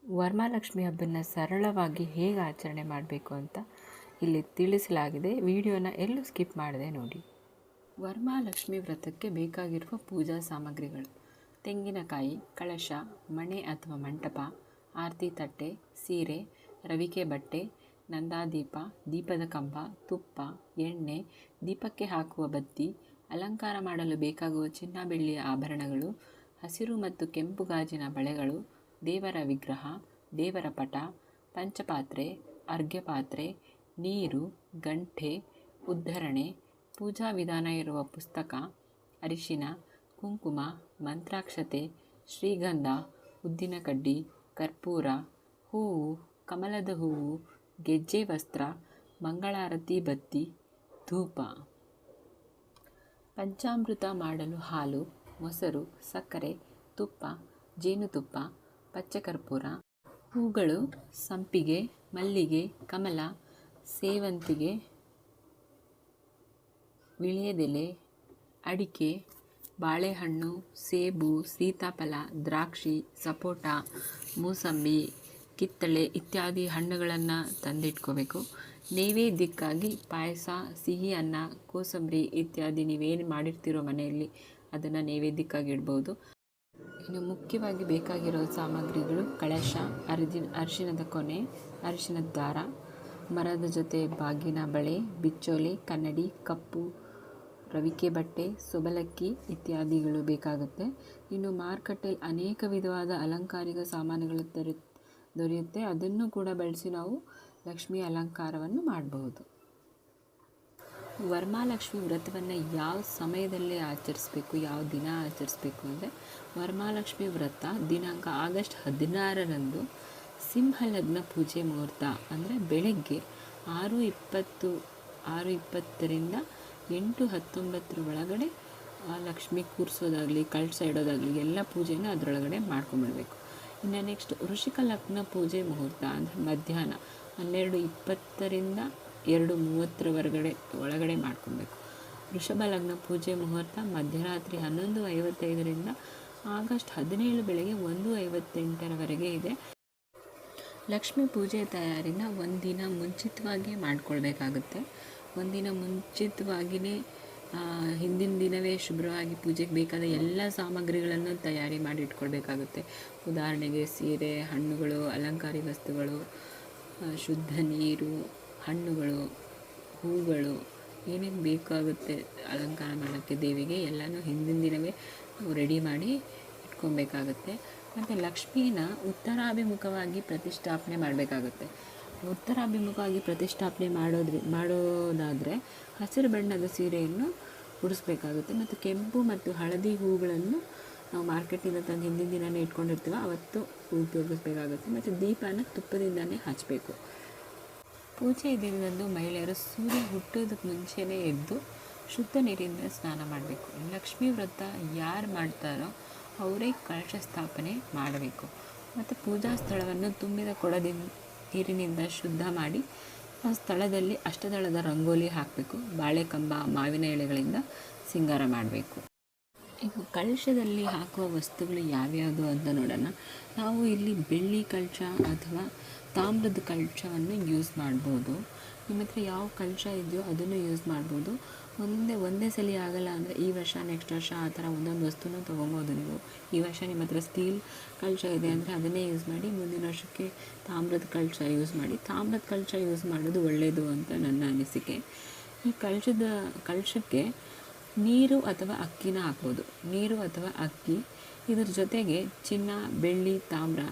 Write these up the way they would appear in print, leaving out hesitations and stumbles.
ವರಮಹಾಲಕ್ಷ್ಮಿ ಹಬ್ಬನ ಸರಳವಾಗಿ ಹೇಗೆ ಆಚರಣೆ ಮಾಡಬೇಕು ಅಂತ ಇಲ್ಲಿ ತಿಳಿಸಲಾಗಿದೆ. ವಿಡಿಯೋನ ಎಲ್ಲೂ ಸ್ಕಿಪ್ ಮಾಡದೆ ನೋಡಿ. ವರಮಹಾಲಕ್ಷ್ಮಿ ವ್ರತಕ್ಕೆ ಬೇಕಾಗಿರುವ ಪೂಜಾ ಸಾಮಗ್ರಿಗಳು: ತೆಂಗಿನಕಾಯಿ, ಕಳಶ, ಮಣೆ ಅಥವಾ ಮಂಟಪ, ಆರತಿ ತಟ್ಟೆ, ಸೀರೆ, ರವಿಕೆ ಬಟ್ಟೆ, ನಂದಾದೀಪ, ದೀಪದ ಕಂಬ, ತುಪ್ಪ, ಎಣ್ಣೆ, ದೀಪಕ್ಕೆ ಹಾಕುವ ಬತ್ತಿ, ಅಲಂಕಾರ ಮಾಡಲು ಬೇಕಾಗುವ ಚಿನ್ನ ಬೆಳ್ಳಿಯ ಆಭರಣಗಳು, ಹಸಿರು ಮತ್ತು ಕೆಂಪು ಗಾಜಿನ ಬಳೆಗಳು, ದೇವರ ವಿಗ್ರಹ, ದೇವರ ಪಟ, ಪಂಚಪಾತ್ರೆ, ಅರ್ಘ್ಯಪಾತ್ರೆ, ನೀರು, ಗಂಟೆ, ಉದ್ಧರಣೆ, ಪೂಜಾ ವಿಧಾನ ಇರುವ ಪುಸ್ತಕ, ಅರಿಶಿನ, ಕುಂಕುಮ, ಮಂತ್ರಾಕ್ಷತೆ, ಶ್ರೀಗಂಧ, ಉದ್ದಿನಕಡ್ಡಿ, ಕರ್ಪೂರ, ಹೂವು, ಕಮಲದ ಹೂವು, ಗೆಜ್ಜೆ ವಸ್ತ್ರ, ಮಂಗಳಾರತಿ ಬತ್ತಿ, ಧೂಪ. ಪಂಚಾಮೃತ ಮಾಡಲು ಹಾಲು, ಮೊಸರು, ಸಕ್ಕರೆ, ತುಪ್ಪ, ಜೇನುತುಪ್ಪ, ಪಚ್ಚಕರ್ಪೂರ. ಹೂಗಳು: ಸಂಪಿಗೆ, ಮಲ್ಲಿಗೆ, ಕಮಲ, ಸೇವಂತಿಗೆ, ವಿಳ್ಯದೆಲೆ, ಅಡಿಕೆ, ಬಾಳೆಹಣ್ಣು, ಸೇಬು, ಸೀತಾಫಲ, ದ್ರಾಕ್ಷಿ, ಸಪೋಟ, ಮೂಸಂಬಿ, ಕಿತ್ತಳೆ ಇತ್ಯಾದಿ ಹಣ್ಣುಗಳನ್ನು ತಂದಿಟ್ಕೋಬೇಕು. ನೈವೇದ್ಯಕ್ಕಾಗಿ ಪಾಯಸ, ಸಿಹಿ ಅನ್ನ, ಕೋಸಂಬರಿ ಇತ್ಯಾದಿ ನೀವೇನು ಮಾಡಿರ್ತೀರೋ ಮನೆಯಲ್ಲಿ ಅದನ್ನು ನೈವೇದ್ಯಕ್ಕಾಗಿ ಇಡ್ಬೋದು. ಇನ್ನು ಮುಖ್ಯವಾಗಿ ಬೇಕಾಗಿರೋ ಸಾಮಗ್ರಿಗಳು: ಕಳಶ, ಅರಿಶಿನದ ಕೊನೆ, ಅರಿಶಿನದ ದಾರ, ಮರದ ಜೊತೆ ಬಾಗಿನ ಬಳೆ, ಬಿಚ್ಚೋಲೆ, ಕನ್ನಡಿ, ಕಪ್ಪು, ರವಿಕೆ ಬಟ್ಟೆ, ಸೊಬಲಕ್ಕಿ ಇತ್ಯಾದಿಗಳು ಬೇಕಾಗುತ್ತೆ. ಇನ್ನು ಮಾರುಕಟ್ಟೆಯಲ್ಲಿ ಅನೇಕ ವಿಧವಾದ ಅಲಂಕಾರಿಕ ಸಾಮಾನುಗಳು ದೊರೆಯುತ್ತೆ. ಅದನ್ನು ಕೂಡ ಬಳಸಿ ನಾವು ಲಕ್ಷ್ಮಿ ಅಲಂಕಾರವನ್ನು ಮಾಡಬಹುದು. ವರಮಹಾಲಕ್ಷ್ಮಿ ವ್ರತವನ್ನು ಯಾವ ಸಮಯದಲ್ಲಿ ಆಚರಿಸಬೇಕು, ಯಾವ ದಿನ ಆಚರಿಸಬೇಕು ಅಂದರೆ, ವರಮಹಾಲಕ್ಷ್ಮಿ ವ್ರತ ದಿನಾಂಕ ಆಗಸ್ಟ್ 16ರಂದು ಸಿಂಹಲಗ್ನ ಪೂಜೆ ಮುಹೂರ್ತ ಅಂದರೆ ಬೆಳಗ್ಗೆ 6:20ರಿಂದ 8:19 ಒಳಗಡೆ ಲಕ್ಷ್ಮಿ ಕೂರಿಸೋದಾಗಲಿ, ಕಳಶ ಇಡೋದಾಗಲಿ ಎಲ್ಲ ಪೂಜೆನ ಅದರೊಳಗಡೆ ಮಾಡ್ಕೊಂಬಿಡ್ಬೇಕು. ಇನ್ನು ನೆಕ್ಸ್ಟ್ ವೃಶ್ಚಿಕ ಲಗ್ನ ಪೂಜೆ ಮುಹೂರ್ತ ಅಂದರೆ ಮಧ್ಯಾಹ್ನ 12:20ರಿಂದ 2:30 ಒಳಗಡೆ ಮಾಡ್ಕೊಬೇಕು. ವೃಷಭ ಲಗ್ನ ಪೂಜೆ ಮುಹೂರ್ತ ಮಧ್ಯರಾತ್ರಿ 11:55ರಿಂದ ಆಗಸ್ಟ್ 17 ಬೆಳಗ್ಗೆ 1:58 ಇದೆ. ಲಕ್ಷ್ಮೀ ಪೂಜೆ ತಯಾರಿನ ಒಂದಿನ ಮುಂಚಿತವಾಗಿಯೇ ಮಾಡ್ಕೊಳ್ಬೇಕಾಗುತ್ತೆ. ಒಂದಿನ ಮುಂಚಿತವಾಗಿಯೇ ಹಿಂದಿನ ದಿನವೇ ಶುಭ್ರವಾಗಿ ಪೂಜೆಗೆ ಬೇಕಾದ ಎಲ್ಲ ಸಾಮಗ್ರಿಗಳನ್ನು ತಯಾರಿ ಮಾಡಿ ಇಟ್ಕೊಳ್ಬೇಕಾಗುತ್ತೆ. ಉದಾಹರಣೆಗೆ ಸೀರೆ, ಹಣ್ಣುಗಳು, ಅಲಂಕಾರಿ ವಸ್ತುಗಳು, ಶುದ್ಧ ನೀರು, ಹಣ್ಣುಗಳು, ಹೂಗಳು, ಏನೇನು ಬೇಕಾಗುತ್ತೆ ಅಲಂಕಾರ ಮಾಡೋಕ್ಕೆ ದೇವಿಗೆ ಎಲ್ಲನೂ ಹಿಂದಿನ ದಿನವೇ ನಾವು ರೆಡಿ ಮಾಡಿ ಇಟ್ಕೊಬೇಕಾಗುತ್ತೆ. ಮತ್ತು ಲಕ್ಷ್ಮೀನ ಉತ್ತರಾಭಿಮುಖವಾಗಿ ಪ್ರತಿಷ್ಠಾಪನೆ ಮಾಡಬೇಕಾಗುತ್ತೆ. ಉತ್ತರಾಭಿಮುಖವಾಗಿ ಪ್ರತಿಷ್ಠಾಪನೆ ಮಾಡೋದಾದರೆ ಹಸಿರು ಬಣ್ಣದ ಸೀರೆಯನ್ನು ಉಡಿಸ್ಬೇಕಾಗುತ್ತೆ. ಮತ್ತು ಕೆಂಪು ಮತ್ತು ಹಳದಿ ಹೂಗಳನ್ನು ನಾವು ಮಾರ್ಕೆಟಿಂದ ತಂದು ಹಿಂದಿನ ದಿನವೇ ಇಟ್ಕೊಂಡಿರ್ತೀವಿ, ಅವತ್ತು ಉಪಯೋಗಿಸ್ಬೇಕಾಗುತ್ತೆ. ಮತ್ತು ದೀಪನ ತುಪ್ಪದಿಂದನೇ ಹಚ್ಚಬೇಕು. ಪೂಜೆ ದಿನದಂದು ಮಹಿಳೆಯರು ಸೂರ್ಯ ಹುಟ್ಟೋದಕ್ಕೆ ಮುಂಚೆನೇ ಎದ್ದು ಶುದ್ಧ ನೀರಿಂದ ಸ್ನಾನ ಮಾಡಬೇಕು. ಲಕ್ಷ್ಮೀ ವ್ರತ ಯಾರು ಮಾಡ್ತಾರೋ ಅವರೇ ಕಳಶ ಸ್ಥಾಪನೆ ಮಾಡಬೇಕು. ಮತ್ತು ಪೂಜಾ ಸ್ಥಳವನ್ನು ತುಂಬಿದ ಕೊಡದಿಂದ ನೀರಿನಿಂದ ಶುದ್ಧ ಮಾಡಿ ಆ ಸ್ಥಳದಲ್ಲಿ ಅಷ್ಟದಳದ ರಂಗೋಲಿ ಹಾಕಬೇಕು. ಬಾಳೆಕಂಬ, ಮಾವಿನ ಎಲೆಗಳಿಂದ ಸಿಂಗಾರ ಮಾಡಬೇಕು. ಈಗ ಕಳಶದಲ್ಲಿ ಹಾಕುವ ವಸ್ತುಗಳು ಯಾವ್ಯಾವುದು ಅಂತ ನೋಡೋಣ. ನಾವು ಇಲ್ಲಿ ಬೆಳ್ಳಿ ಕಳಶ ಅಥವಾ ತಾಮ್ರದ ಕಳಶವನ್ನು ಯೂಸ್ ಮಾಡ್ಬೋದು. ನಿಮ್ಮ ಹತ್ರ ಯಾವ ಕಳಶ ಇದೆಯೋ ಅದನ್ನು ಯೂಸ್ ಮಾಡ್ಬೋದು. ಒಂದೇ ಸಲ ಆಗಲ್ಲ ಅಂದರೆ ಈ ವರ್ಷ ನೆಕ್ಸ್ಟ್ ವರ್ಷ ಆ ಥರ ಒಂದೊಂದು ವಸ್ತುನೂ ತೊಗೊಬೋದು ನೀವು. ಈ ವರ್ಷ ನಿಮ್ಮ ಹತ್ರ ಸ್ಟೀಲ್ ಕಳಶ ಇದೆ ಅಂದರೆ ಅದನ್ನೇ ಯೂಸ್ ಮಾಡಿ, ಮುಂದಿನ ವರ್ಷಕ್ಕೆ ತಾಮ್ರದ ಕಳಶ ಯೂಸ್ ಮಾಡಿ. ತಾಮ್ರದ ಕಳಶ ಯೂಸ್ ಮಾಡೋದು ಒಳ್ಳೆಯದು ಅಂತ ನನ್ನ ಅನಿಸಿಕೆ. ಈ ಕಳಶಕ್ಕೆ ನೀರು ಅಥವಾ ಅಕ್ಕಿನ ಹಾಕ್ಬೋದು. ನೀರು ಅಥವಾ ಅಕ್ಕಿ, ಇದ್ರ ಜೊತೆಗೆ ಚಿನ್ನ, ಬೆಳ್ಳಿ, ತಾಮ್ರ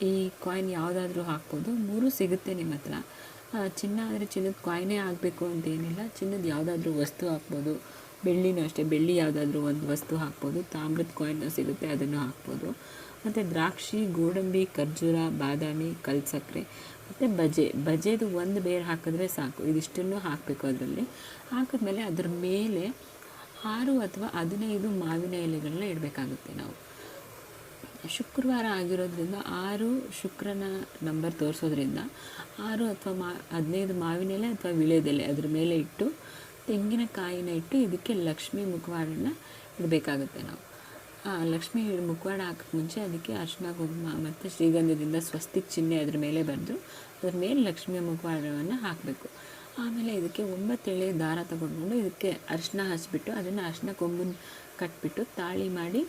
ಈ ಕಾಯಿನ್ ಯಾವುದಾದ್ರೂ ಹಾಕ್ಬೋದು. 3 ಸಿಗುತ್ತೆ ನಿಮ್ಮ ಹತ್ರ. ಚಿನ್ನ ಆದರೆ ಚಿನ್ನದ ಕಾಯಿನೇ ಆಗಬೇಕು ಅಂತೇನಿಲ್ಲ, ಚಿನ್ನದ ಯಾವುದಾದ್ರೂ ವಸ್ತು ಹಾಕ್ಬೋದು. ಬೆಳ್ಳಿನೂ ಅಷ್ಟೇ, ಬೆಳ್ಳಿ ಯಾವುದಾದ್ರೂ ಒಂದು ವಸ್ತು ಹಾಕ್ಬೋದು. ತಾಮ್ರದ ಕಾಯಿನ್ ಸಿಗುತ್ತೆ, ಅದನ್ನು ಹಾಕ್ಬೋದು. ಮತ್ತು ದ್ರಾಕ್ಷಿ, ಗೋಡಂಬಿ, ಖರ್ಜೂರ, ಬಾದಾಮಿ, ಕಲ್ಸಕ್ಕರೆ ಮತ್ತು ಬಜೆದು ಒಂದು ಬೇರೆ ಹಾಕಿದ್ರೆ ಸಾಕು. ಇದಿಷ್ಟನ್ನು ಹಾಕಬೇಕು. ಅದರಲ್ಲಿ ಹಾಕಿದ್ಮೇಲೆ ಅದ್ರ ಮೇಲೆ 6 ಅಥವಾ 15 ಮಾವಿನ ಎಲೆಗಳನ್ನ ಇಡಬೇಕಾಗುತ್ತೆ. ನಾವು ಶುಕ್ರವಾರ ಆಗಿರೋದ್ರಿಂದ 6 ಶುಕ್ರನ ನಂಬರ್ ತೋರಿಸೋದ್ರಿಂದ 6 ಅಥವಾ 15 ಮಾವಿನ ಎಲೆ ಅಥವಾ ವಿಳ್ಯದೆಲೆ ಅದ್ರ ಮೇಲೆ ಇಟ್ಟು, ತೆಂಗಿನಕಾಯಿನ ಇಟ್ಟು ಇದಕ್ಕೆ ಲಕ್ಷ್ಮೀ ಮುಖವಾಡನ ಇಡಬೇಕಾಗುತ್ತೆ ನಾವು. ಲಕ್ಷ್ಮಿ ಮುಖವಾಡ ಹಾಕೋಕ್ಕೆ ಮುಂಚೆ ಅದಕ್ಕೆ ಅರಿಶಿನ ಕುಂಕುಮ ಮತ್ತು ಶ್ರೀಗಂಧದಿಂದ ಸ್ವಸ್ತಿಕ್ ಚಿಹ್ನೆ ಅದ್ರ ಮೇಲೆ ಬರೆದು ಅದ್ರ ಮೇಲೆ ಲಕ್ಷ್ಮಿಯ ಮುಖವಾಡವನ್ನು ಹಾಕಬೇಕು. ಆಮೇಲೆ ಇದಕ್ಕೆ 9 ಎಳೆ ದಾರ ತಗೊಂಡು ಇದಕ್ಕೆ ಅರಿಶಿನ ಹಚ್ಬಿಟ್ಟು ಅದನ್ನು ಅರಿಶಿನ ಕೊಂಬನ್ನು ಕಟ್ಬಿಟ್ಟು ತಾಳಿ ಮಾಡಿ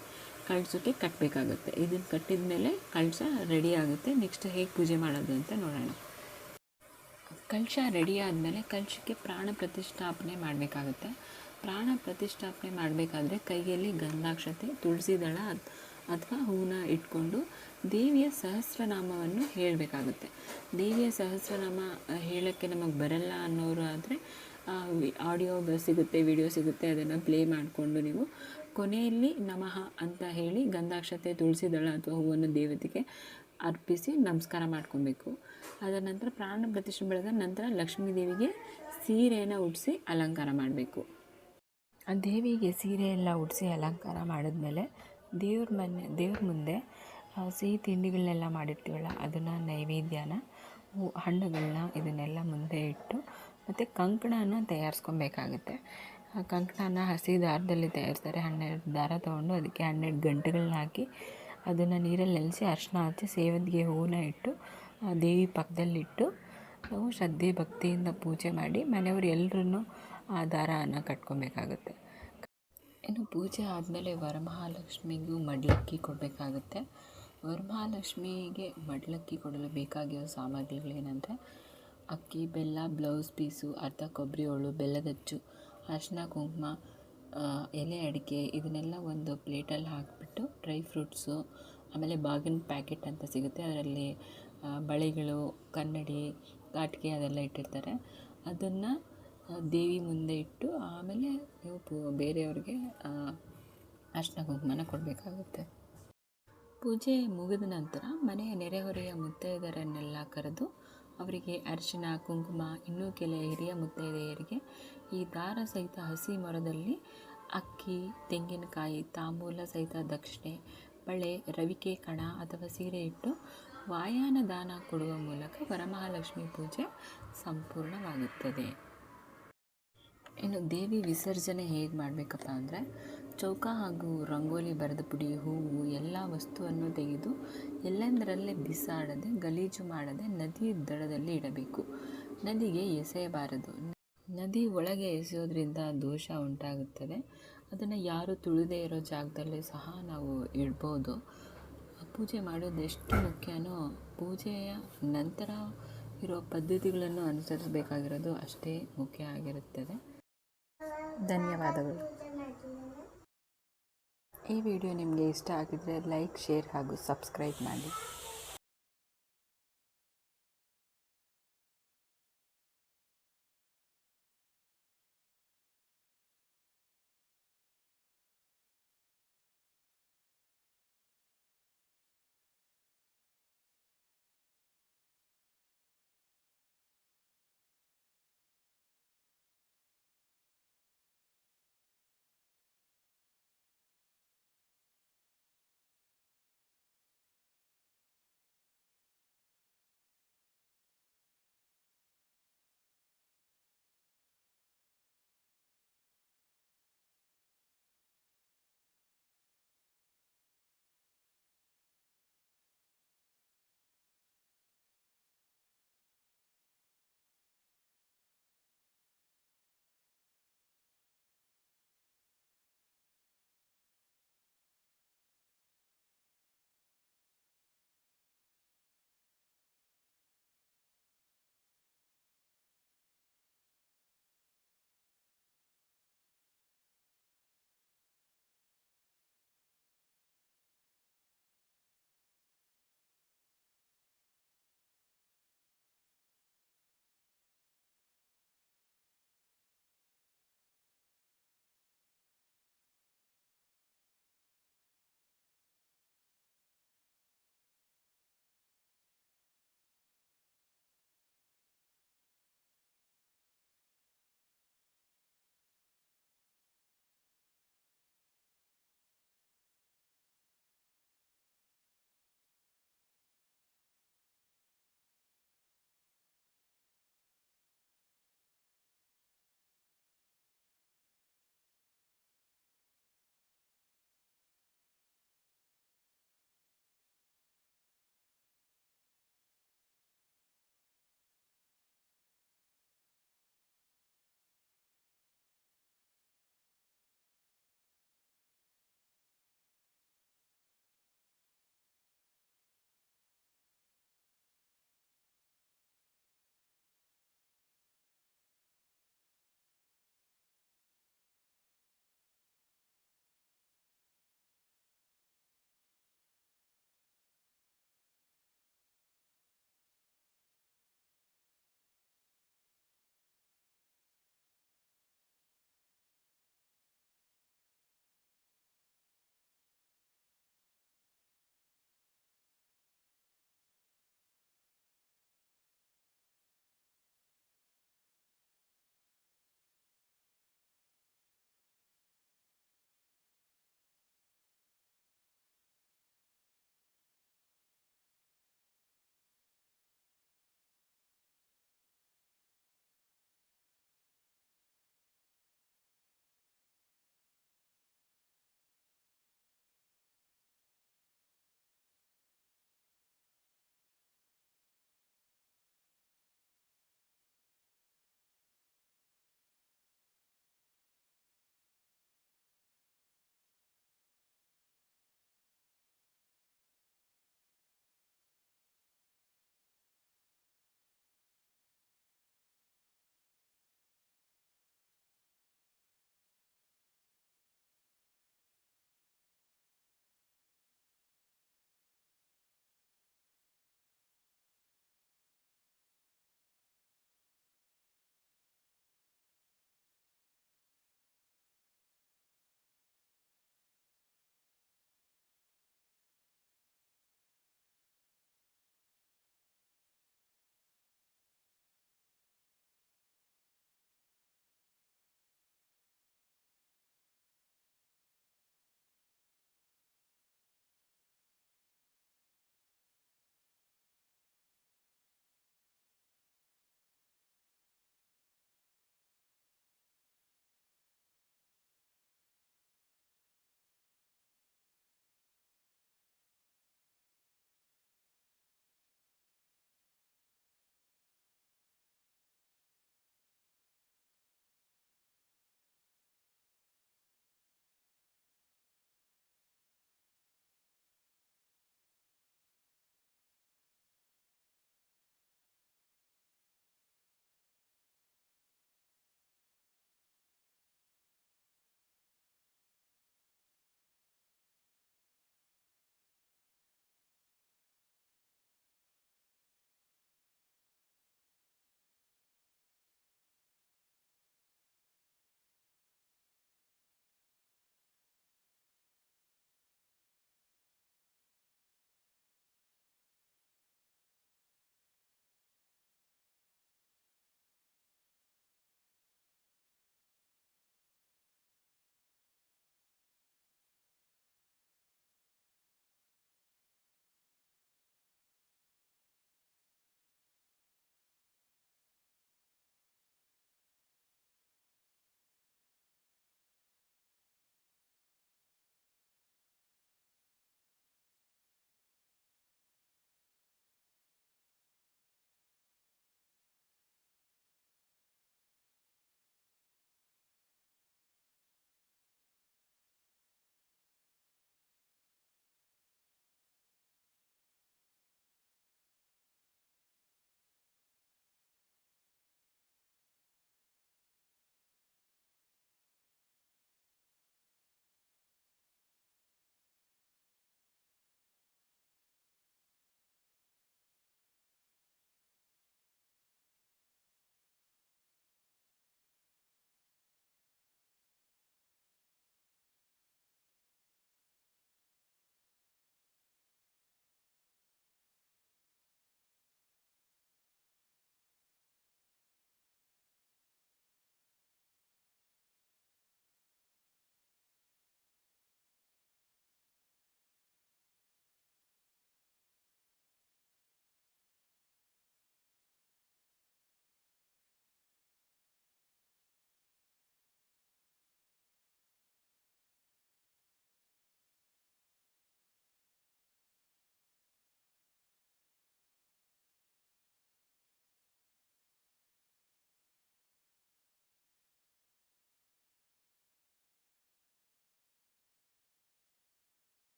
ಕಳಸಕ್ಕೆ ಕಟ್ಟಬೇಕಾಗುತ್ತೆ. ಇದನ್ನು ಕಟ್ಟಿದ ಮೇಲೆ ಕಳಶ ರೆಡಿ ಆಗುತ್ತೆ. ನೆಕ್ಸ್ಟ್ ಹೇಗೆ ಪೂಜೆ ಮಾಡೋದು ಅಂತ ನೋಡೋಣ. ಕಳಶ ರೆಡಿ ಆದಮೇಲೆ ಕಳಶಕ್ಕೆ ಪ್ರಾಣ ಪ್ರತಿಷ್ಠಾಪನೆ ಮಾಡಬೇಕಾಗುತ್ತೆ. ಪ್ರಾಣ ಪ್ರತಿಷ್ಠಾಪನೆ ಮಾಡಬೇಕಾದ್ರೆ ಕೈಯಲ್ಲಿ ಗಂಧಾಕ್ಷತೆ, ತುಳಸಿ ದಳ ಅಥವಾ ಹೂವನ್ನ ಇಟ್ಕೊಂಡು ದೇವಿಯ ಸಹಸ್ರನಾಮವನ್ನು ಹೇಳಬೇಕಾಗುತ್ತೆ. ದೇವಿಯ ಸಹಸ್ರನಾಮ ಹೇಳೋಕ್ಕೆ ನಮಗೆ ಬರಲ್ಲ ಅನ್ನೋರು ಆದರೆ ಆಡಿಯೋ ಸಿಗುತ್ತೆ, ವಿಡಿಯೋ ಸಿಗುತ್ತೆ, ಅದನ್ನು ಪ್ಲೇ ಮಾಡಿಕೊಂಡು ನೀವು ಕೊನೆಯಲ್ಲಿ ನಮಃ ಅಂತ ಹೇಳಿ ಗಂಧಾಕ್ಷತೆ, ತುಳಸಿ ದಳ ಅಥವಾ ಹೂವನ್ನು ದೇವತೆಗೆ ಅರ್ಪಿಸಿ ನಮಸ್ಕಾರ ಮಾಡ್ಕೊಬೇಕು. ಅದರ ನಂತರ ಪ್ರಾಣ ಪ್ರತಿಷ್ಠೆ ಬೆಳೆದ ನಂತರ ಲಕ್ಷ್ಮೀ ದೇವಿಗೆ ಸೀರೆಯನ್ನು ಉಡಿಸಿ ಅಲಂಕಾರ ಮಾಡಬೇಕು. ಆ ದೇವಿಗೆ ಸೀರೆ ಎಲ್ಲ ಉಡಿಸಿ ಅಲಂಕಾರ ಮಾಡಿದ್ಮೇಲೆ ದೇವ್ರ ಮುಂದೆ ಸಿಹಿ ತಿಂಡಿಗಳನ್ನೆಲ್ಲ ಮಾಡಿರ್ತೀವಲ್ಲ ಅದನ್ನು ನೈವೇದ್ಯನ ಹಣ್ಣುಗಳನ್ನ ಇದನ್ನೆಲ್ಲ ಮುಂದೆ ಇಟ್ಟು ಮತ್ತು ಕಂಕಣನ ತಯಾರಿಸ್ಕೊಬೇಕಾಗುತ್ತೆ. ಆ ಕಂಕಣನ ಹಸಿ ದಾರದಲ್ಲಿ ತಯಾರಿಸ್ತಾರೆ. 12 ದಾರ ತೊಗೊಂಡು ಅದಕ್ಕೆ 12 ಗಂಟೆಗಳನ್ನ ಹಾಕಿ ಅದನ್ನು ನೀರಲ್ಲಿ ನೆನೆಸಿ ಅರಿಶಿನ ಹಚ್ಚಿ ಸೇವಂತಿಗೆ ಹೂವನ್ನ ಇಟ್ಟು ದೇವಿ ಪಕ್ಕದಲ್ಲಿಟ್ಟು ನಾವು ಶ್ರದ್ಧೆ ಭಕ್ತಿಯಿಂದ ಪೂಜೆ ಮಾಡಿ ಮನೆಯವರು ಎಲ್ಲರೂ ಆ ದಾರನ ಕಟ್ಕೊಬೇಕಾಗುತ್ತೆ. ಇನ್ನು ಪೂಜೆ ಆದಮೇಲೆ ವರಮಹಾಲಕ್ಷ್ಮಿಗೂ ಮಡಿಲಕ್ಕಿ ಕೊಡಬೇಕಾಗುತ್ತೆ. ವರಮಹಾಲಕ್ಷ್ಮಿಗೆ ಮಡಿಲಕ್ಕಿ ಕೊಡಲು ಬೇಕಾಗಿರೋ ಸಾಮಗ್ರಿಗಳೇನೆಂದರೆ ಅಕ್ಕಿ, ಬೆಲ್ಲ, ಬ್ಲೌಸ್ ಪೀಸು, ಅರ್ಧ ಕೊಬ್ಬರಿ ಹೋಳು, ಬೆಲ್ಲದಚ್ಚು, ಅರಿಶಿನ ಕುಂಕುಮ, ಎಲೆ ಅಡಿಕೆ ಇದನ್ನೆಲ್ಲ ಒಂದು ಪ್ಲೇಟಲ್ಲಿ ಹಾಕಿಬಿಟ್ಟು ಡ್ರೈ ಫ್ರೂಟ್ಸು, ಆಮೇಲೆ ಬಾಗಿನ ಪ್ಯಾಕೆಟ್ ಅಂತ ಸಿಗುತ್ತೆ, ಅದರಲ್ಲಿ ಬಳೆಗಳು, ಕನ್ನಡಿ, ಕಾಟಿಕೆ ಅದೆಲ್ಲ ಇಟ್ಟಿರ್ತಾರೆ. ಅದನ್ನು ದೇವಿ ಮುಂದೆ ಇಟ್ಟು ಆಮೇಲೆ ನೀವು ಬೇರೆಯವ್ರಿಗೆ ಅರಿಶಿನ ಕುಂಕುಮನ ಕೊಡಬೇಕಾಗುತ್ತೆ. ಪೂಜೆ ಮುಗಿದ ನಂತರ ಮನೆಯ ನೆರೆಹೊರೆಯ ಮುತ್ತೈದೆಯರನ್ನೆಲ್ಲ ಕರೆದು ಅವರಿಗೆ ಅರಿಶಿನ ಕುಂಕುಮ, ಇನ್ನೂ ಕೆಲ ಹಿರಿಯ ಮುತ್ತೈದೆಯರಿಗೆ ಈ ದಾರ ಸಹಿತ ಹಸಿ ಮೊರದಲ್ಲಿ ಅಕ್ಕಿ, ತೆಂಗಿನಕಾಯಿ, ತಾಂಬೂಲ ಸಹಿತ ದಕ್ಷಿಣೆ, ಬಳೆ, ರವಿಕೆ ಕಣ ಅಥವಾ ಸೀರೆ ಇಟ್ಟು ವಾಯಾನ ದಾನ ಕೊಡುವ ಮೂಲಕ ವರಮಹಾಲಕ್ಷ್ಮಿ ಪೂಜೆ ಸಂಪೂರ್ಣವಾಗುತ್ತದೆ. ಇನ್ನು ದೇವಿ ವಿಸರ್ಜನೆ ಹೇಗೆ ಮಾಡಬೇಕಪ್ಪ ಅಂದರೆ ಚೌಕ ಹಾಗೂ ರಂಗೋಲಿ ಬರೆದ ಪುಡಿ, ಹೂವು ಎಲ್ಲ ವಸ್ತುವನ್ನು ತೆಗೆದು ಎಲ್ಲೆಂದರಲ್ಲೇ ಬಿಸಾಡದೆ ಗಲೀಜು ಮಾಡದೆ ನದಿ ದಡದಲ್ಲಿ ಇಡಬೇಕು. ನದಿಗೆ ಎಸೆಯಬಾರದು. ನದಿ ಒಳಗೆ ಎಸೆಯೋದ್ರಿಂದ ದೋಷ ಉಂಟಾಗುತ್ತದೆ. ಅದನ್ನು ಯಾರು ತುಳಿದೇ ಇರೋ ಜಾಗದಲ್ಲೇ ಸಹ ನಾವು ಇಡ್ಬೋದು. ಪೂಜೆ ಮಾಡೋದು ಎಷ್ಟು ಮುಖ್ಯನೋ ಪೂಜೆಯ ನಂತರ ಇರೋ ಪದ್ಧತಿಗಳನ್ನು ಅನುಸರಿಸಬೇಕಾಗಿರೋದು ಅಷ್ಟೇ ಮುಖ್ಯ ಆಗಿರುತ್ತದೆ. ಧನ್ಯವಾದಗಳು. ಈ ವಿಡಿಯೋ ನಿಮಗೆ ಇಷ್ಟ ಆಗಿದ್ದರೆ ಲೈಕ್, ಶೇರ್ ಹಾಗೂ ಸಬ್ಸ್ಕ್ರೈಬ್ ಮಾಡಿ.